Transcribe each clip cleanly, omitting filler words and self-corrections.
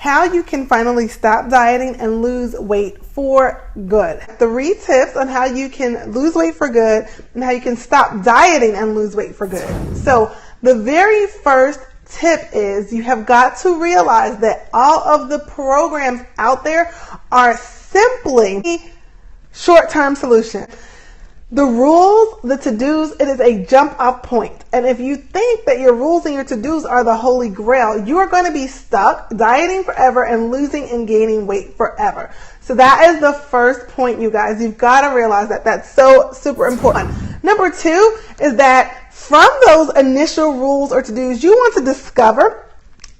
how you can finally stop dieting and lose weight for good. 3 tips on how you can lose weight for good and how you can stop dieting and lose weight for good. So the very first tip is you have got to realize that all of the programs out there are simply short-term solutions. The rules, the to-dos, it is a jump off point. And if you think that your rules and your to-dos are the holy grail, you are going to be stuck dieting forever and losing and gaining weight forever. So that is the first point, you guys. You've got to realize that that's so super important. Number 2 is that from those initial rules or to-dos, you want to discover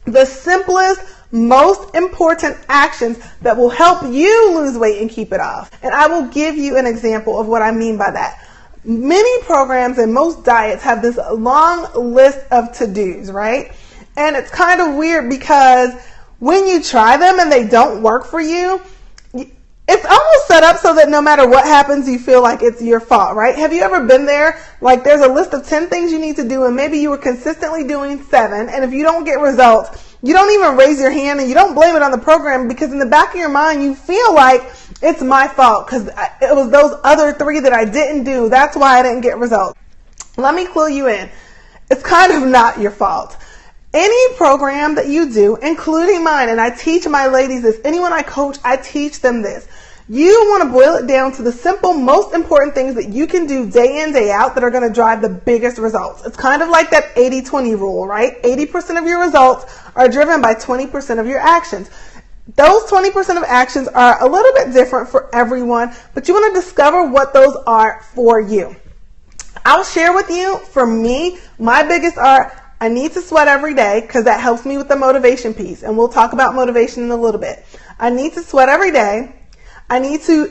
the simplest, most important actions that will help you lose weight and keep it off. And I will give you an example of what I mean by that. Many programs and most diets have this long list of to-dos, right? And it's kind of weird because when you try them and they don't work for you, it's almost set up so that no matter what happens, you feel like it's your fault, right? Have you ever been there? Like there's a list of 10 things you need to do and maybe you were consistently doing 7, and if you don't get results, you don't even raise your hand and you don't blame it on the program, because in the back of your mind, you feel like it's my fault because it was those other 3 that I didn't do. That's why I didn't get results. Let me clue you in. It's kind of not your fault. Any program that you do, including mine, and I teach my ladies this, anyone I coach, I teach them this. You want to boil it down to the simple, most important things that you can do day in, day out that are going to drive the biggest results. It's kind of like that 80-20 rule, right? 80% of your results are driven by 20% of your actions. Those 20% of actions are a little bit different for everyone, but you want to discover what those are for you. I'll share with you, for me, my biggest are, I need to sweat every day because that helps me with the motivation piece, and we'll talk about motivation in a little bit. I need to sweat every day. I need to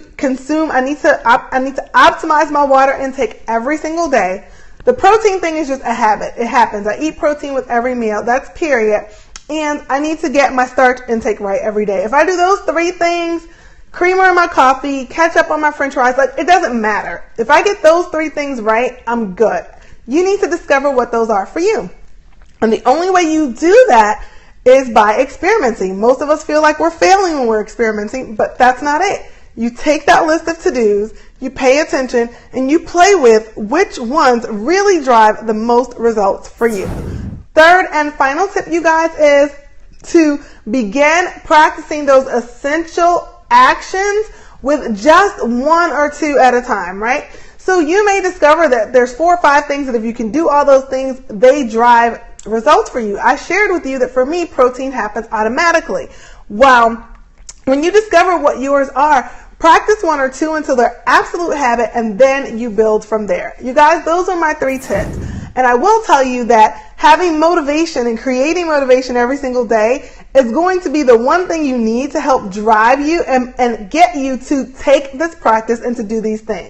optimize my water intake every single day. The protein thing is just a habit. It happens. I eat protein with every meal. That's period. And I need to get my starch intake right every day. If I do those 3 things, creamer in my coffee, ketchup on my french fries, like it doesn't matter. If I get those 3 things right, I'm good. You need to discover what those are for you. And the only way you do that is by experimenting. Most of us feel like we're failing when we're experimenting, but that's not it. You take that list of to-dos, you pay attention, and you play with which ones really drive the most results for you. Third and final tip, you guys, is to begin practicing those essential actions with just 1 or 2 at a time, right? So you may discover that there's 4 or 5 things that if you can do all those things, they drive results for you. I shared with you that for me, protein happens automatically. Well, when you discover what yours are, practice 1 or 2 until they're absolute habit, and then you build from there. You guys, those are my 3 tips. And I will tell you that having motivation and creating motivation every single day is going to be the one thing you need to help drive you and get you to take this practice and to do these things.